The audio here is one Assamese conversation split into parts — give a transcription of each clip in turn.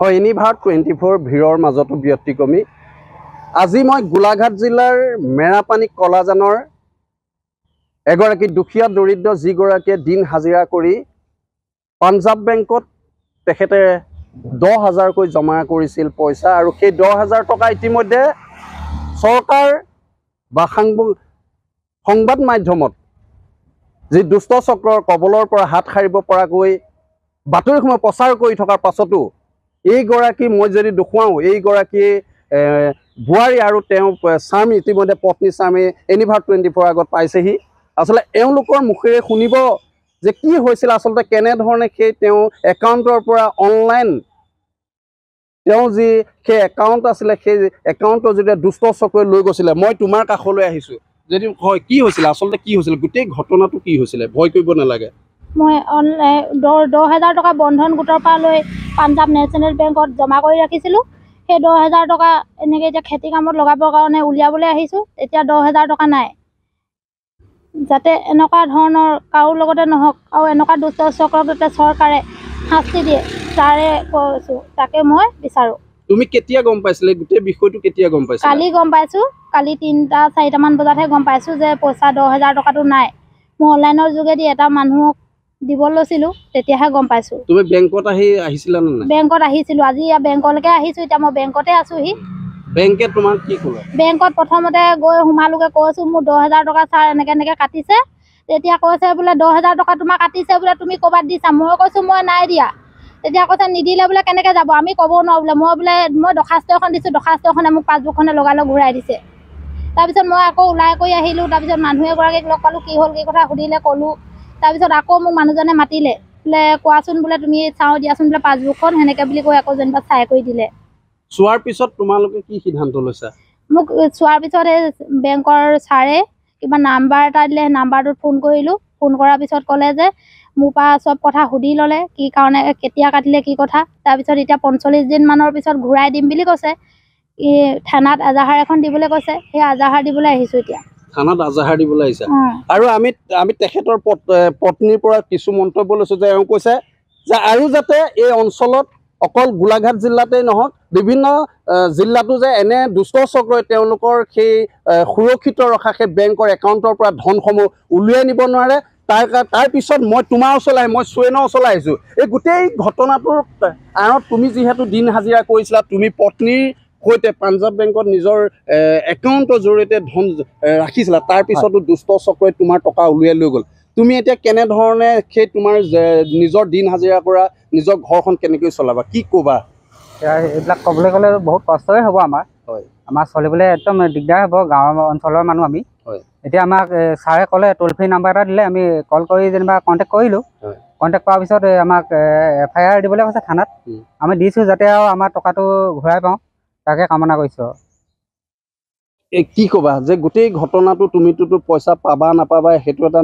হয় ইউনিভাৰ্ট 24 ভিৰৰ মাজতো ব্যতিক্ৰমী আজি মই গোলাঘাট জিলাৰ মেৰাপানী কলাজানৰ এগৰাকী দুখীয়া দৰিদ্ৰ যিগৰাকীয়ে দিন হাজিৰা কৰি পাঞ্জাব বেংকত তেখেতে 10,000 কৈ জমা কৰিছিল পইচা আৰু সেই 10,000 টকা ইতিমধ্যে চৰকাৰ বা সংবাদ মাধ্যমত যি দুষ্ট চক্ৰৰ কবলৰ পৰা হাত সাৰিব পৰাকৈ বাতৰিসমূহ প্ৰচাৰ কৰি থকাৰ পাছতো এইগৰাকী মই যদি দেখুৱাওঁ এইগৰাকী বুৱাৰী আৰু তেওঁ স্বামী ইতিমধ্যে পত্নী স্বামী ইউনিভাৰ্ট 24 আগত পাইছেহি আসলে এওঁলোকৰ মুখেৰে শুনিব যে কি হৈছিল আসলে কেনেধৰণে সেই তেওঁ একাউণ্টৰ পৰা অনলাইন তেওঁ যি সেই একাউণ্ট আছিলে সেই একাউণ্টৰ যেতিয়া দুষ্ট চক্ৰই লৈ গৈছিলে মই তোমাৰ কাষলৈ আহিছোঁ যদি হয় কি হৈছিল আসলে কি হৈছিল গোটেই ঘটনাটো কি হৈছিলে ভয় কৰিব নালাগে মই অনলাইন 10,000 টকা বন্ধন গোটৰ পৰা লৈ পাঞ্জাব নেশ্যনেল বেংকত জমা কৰি ৰাখিছিলোঁ সেই 10,000 টকা এনেকৈ এতিয়া খেতি কামত লগাবৰ কাৰণে উলিয়াবলৈ আহিছোঁ এতিয়া 10,000 টকা নাই যাতে এনেকুৱা ধৰণৰ কাৰো লগতে নহওক আৰু এনেকুৱা দুষ্ট চক্ৰক যাতে চৰকাৰে শাস্তি দিয়ে তাৰে কৈছোঁ তাকে মই বিচাৰোঁ তুমি কেতিয়া গম পাইছিলে গোটেই বিষয়টো কেতিয়া গম পাইছিলা কালি গম পাইছোঁ কালি 3-4 মান বজাতহে গম পাইছোঁ যে পইচা 10,000 টকাটো নাই মই অনলাইনৰ যোগেদি এটা মানুহক দিব লৈছিলোঁ তেতিয়াহে গম পাইছোঁ তুমি বেংকত আহিছিলা নে নাই বেংকত আহিছিলোঁ আজি বেংকলৈকে আহিছোঁ এতিয়া মই বেংকতে আছোঁহি বেংকে তোমাক কি ক'লে বেংকত প্ৰথমতে গৈ সোমালোগে কৈছোঁ মোৰ 10,000 টকা ছাৰ এনেকৈ কাটিছে তেতিয়া কৈছে বোলে 10,000 টকা তোমাৰ কাটিছে বোলে তুমি ক'ৰবাত দিছা মই কৈছোঁ মই নাই দিয়া তেতিয়া কৈছে নিদিলে বোলে কেনেকৈ যাব আমি ক'ব নোৱাৰোঁ বোলে মই দৰ্খাস্ত এখন দিছোঁ দৰ্খাস্তখনে মোক পাছবুকখনে লগালগ ঘূৰাই দিছে তাৰপিছত মই আকৌ ওলাই কৰি আহিলোঁ তাৰপিছত মানুহ এগৰাকীক লগ পালোঁ কি হ'ল কি কথা সুধিলে ক'লোঁ তাৰপিছত আকৌ মোক মানুহজনে মাতিলে বোলে কোৱাচোন বোলে তুমি চাওঁ দিয়াচোন বোলে পাছবুকখন সেনেকৈ বুলি কৈ আকৌ যেনিবা চাই কৰি দিলে চোৱাৰ পিছত তোমালোকে কি সিদ্ধান্ত লৈছা মোক চোৱাৰ পিছত এই বেংকৰ ছাৰে কিবা নাম্বাৰ এটা দিলে সেই নাম্বাৰটোত ফোন কৰিলোঁ ফোন কৰাৰ পিছত ক'লে যে মোৰ পৰা চব কথা সুধি ল'লে কি কাৰণে কেতিয়া কাটিলে কি কথা তাৰপিছত এতিয়া 45 দিনমানৰ পিছত ঘূৰাই দিম বুলি কৈছে থানাত এজাহাৰ এখন দিবলৈ কৈছে সেই এজাহাৰ দিবলৈ আহিছোঁ এতিয়া থানাত এজাহাৰ দিবলৈ আহিছা আৰু আমি তেখেতৰ পত্নীৰ পৰা কিছু মন্তব্য লৈছোঁ যে এওঁ কৈছে যে আৰু যাতে এই অঞ্চলত অকল গোলাঘাট জিলাতেই নহওক বিভিন্ন জিলাতো যে এনে দুষ্ট চক্ৰই তেওঁলোকৰ সেই সুৰক্ষিত ৰখা সেই বেংকৰ একাউণ্টৰ পৰা ধনসমূহ উলিয়াই নিব নোৱাৰে তাৰ পিছত মই তোমাৰ ওচৰলৈ মই চুৱেনৰ ওচৰলৈ আহিছোঁ এই গোটেই ঘটনাটোৰ আঁৰত তুমি যিহেতু দিন হাজিৰা কৰিছিলা তুমি পত্নীৰ সৈতে পাঞ্জাব বেংকত নিজৰ একাউণ্টৰ জৰিয়তে ধন ৰাখিছিলা তাৰপিছতো দুষ্ট চক্ৰই তোমাৰ টকা উলিয়াই লৈ গ'ল তুমি এতিয়া কেনেধৰণে সেই তোমাৰ নিজৰ দিন হাজিৰা কৰা নিজৰ ঘৰখন কেনেকৈ চলাবা কি ক'বা এইবিলাক ক'বলৈ গ'লে বহুত কষ্টই হ'ব আমাৰ হয় আমাৰ চলিবলৈ একদম দিগদাৰ হ'ব গাঁৱৰ অঞ্চলৰ মানুহ আমি হয় এতিয়া আমাক ছাৰে ক'লে টোল ফ্ৰী নাম্বাৰ এটা দিলে আমি কল কৰি যেনিবা কণ্টেক্ট কৰিলোঁ কণ্টেক্ট কৰাৰ পিছত আমাক FIR দিবলৈ কৈছে থানাত আমি দিছোঁ যাতে আৰু আমাৰ টকাটো ঘূৰাই পাওঁ তাকে কামনা কৰিছোঁ কি ক'বা যে গোটেই ঘটনাটো তুমিতো পইচা পাবা নাপাবা সেইটো এটা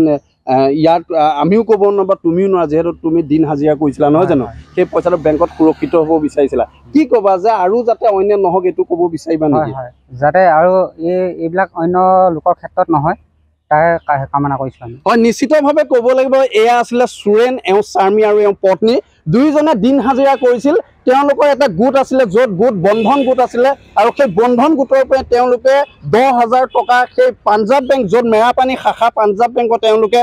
ইয়াত আমিও ক'ব নোৱাৰোঁ বা তুমিও নোৱাৰা যিহেতু তুমি দিন হাজিৰা কৰিছিলা নহয় জানো সেই পইচাটো বেংকত সুৰক্ষিত হ'ব বিচাৰিছিলা কি ক'বা যে আৰু যাতে অন্য নহওক এইটো ক'ব বিচাৰিবা নেকি যাতে আৰু এইবিলাক অন্য লোকৰ ক্ষেত্ৰত নহয় তাকে কামনা কৰিছোঁ আমি হয় নিশ্চিতভাৱে ক'ব লাগিব এয়া আছিলে চুৰেণ এওঁ স্বামী আৰু এওঁ পত্নী দুয়োজনে দিন হাজিৰা কৰিছিল তেওঁলোকৰ এটা গোট আছিলে য'ত গোট বন্ধন গোট আছিলে আৰু সেই বন্ধন গোটৰ পৰা তেওঁলোকে 10,000 টকা সেই পাঞ্জাব বেংক য'ত মেৰাপানী শাখা পাঞ্জাব বেংকত তেওঁলোকে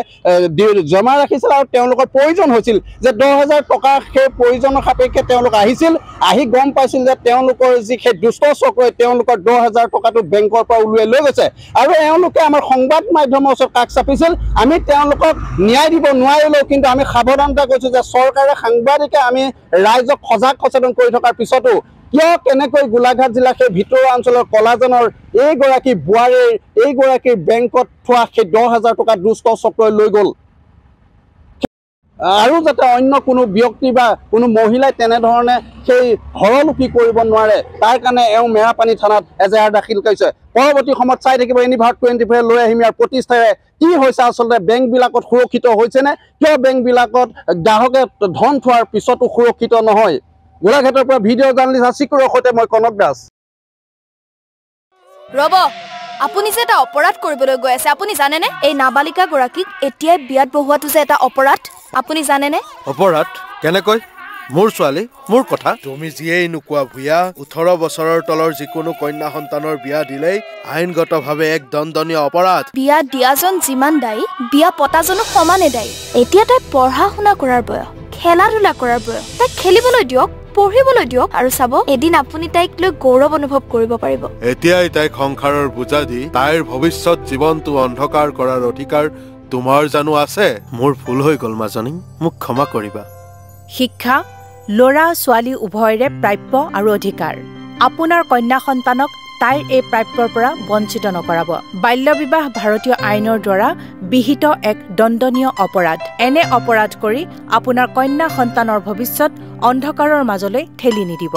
জমা ৰাখিছিল আৰু তেওঁলোকৰ প্ৰয়োজন হৈছিল যে 10,000 টকা সেই প্ৰয়োজনৰ সাপেক্ষে তেওঁলোক আহিছিল আহি গম পাইছিল যে তেওঁলোকৰ যি সেই দুষ্ট চক্ৰই তেওঁলোকৰ 10,000 টকাটো বেংকৰ পৰা উলিয়াই লৈ গৈছে আৰু এওঁলোকে আমাৰ সংবাদ মাধ্যমৰ ওচৰত কাষ চাপিছিল আমি তেওঁলোকক ন্যায় দিব নোৱাৰিলেও কিন্তু আমি সাৱধানতা কৈছোঁ যে চৰকাৰে সাংবাদিকে আমি ৰাইজক সজাগ সচেতন কৰি থকাৰ পিছতো কিয় কেনেকৈ গোলাঘাট জিলা সেই ভিতৰুৱা অঞ্চলৰ কলাজানৰ এইগৰাকী বুৱাৰীৰ এইগৰাকী বেংকত থোৱা সেই 10,000 টকা দুষ্ট চক্ৰই লৈ গ'ল আৰু যাতে অন্য কোনো ব্যক্তি বা কোনো মহিলাই তেনেধৰণে সেই হৰলুকি কৰিব নোৱাৰে তাৰ কাৰণে এওঁ মেৰাপানী থানাত এজাহাৰ দাখিল কৰিছে পৰৱৰ্তী সময়ত চাই থাকিব ইউনিভাৰ্ট 24 লৈ আহিম ইয়াৰ প্ৰতিষ্ঠাৰে কি হৈছে আচলতে বেংকবিলাকত সুৰক্ষিত হৈছেনে কিয় বেংকবিলাকত গ্ৰাহকে ধন থোৱাৰ পিছতো সুৰক্ষিত নহয় গোলাঘাটৰ পৰা ভিডিঅ' জাৰ্নেলিষ্ট আছিকুৰৰ সৈতে মই কনক দাস ৰব আপুনি যে এটা অপৰাধ কৰিবলৈ গৈ আছে আপুনি জানেনে এই নাবালিকা গৰাকীক এতিয়াই বিয়াত বহুৱাটো যে এটা অপৰাধ আপুনি জানেনে অপৰাধ কেনেকৈ মোৰ ছোৱালী মোৰ কথা তুমি যিয়েই নোকোৱা ভূঞা 18 বছৰৰ তলৰ যিকোনো কন্যা সন্তানৰ বিয়া দিলেই আইনগতভাৱে এক দণ্ডনীয় অপৰাধ বিয়া দিয়াজন যিমান দায়ী বিয়া পতাজনো সমানে দায়ী এতিয়া তাই পঢ়া শুনা কৰাৰ বয়স খেলা ধূলা কৰাৰ বয়স তাইক খেলিবলৈ দিয়ক পঢ়িবলৈ দিয়ক আৰু চাব এদিন আপুনি তাইক লৈ গৌৰৱ অনুভৱ কৰিব পাৰিব এতিয়াই তাইক সংসাৰৰ বোজা দি তাইৰ ভৱিষ্যত জীৱনটো অন্ধকাৰ কৰাৰ অধিকাৰ তোমাৰ জানো আছে মোৰ ভুল হৈ গ'ল মাজনী মোক ক্ষমা কৰিবা শিক্ষা ল'ৰা ছোৱালী উভয়ৰে প্ৰাপ্য আৰু অধিকাৰ আপোনাৰ কন্যা সন্তানক তাইৰ এই প্ৰাপ্যৰ পৰা বঞ্চিত নকৰাব বাল্য বিবাহ ভাৰতীয় আইনৰ দ্বাৰা বিহিত এক দণ্ডনীয় অপৰাধ এনে অপৰাধ কৰি আপোনাৰ কন্যা সন্তানৰ ভৱিষ্যত অন্ধকাৰৰ মাজলৈ ঠেলি নিদিব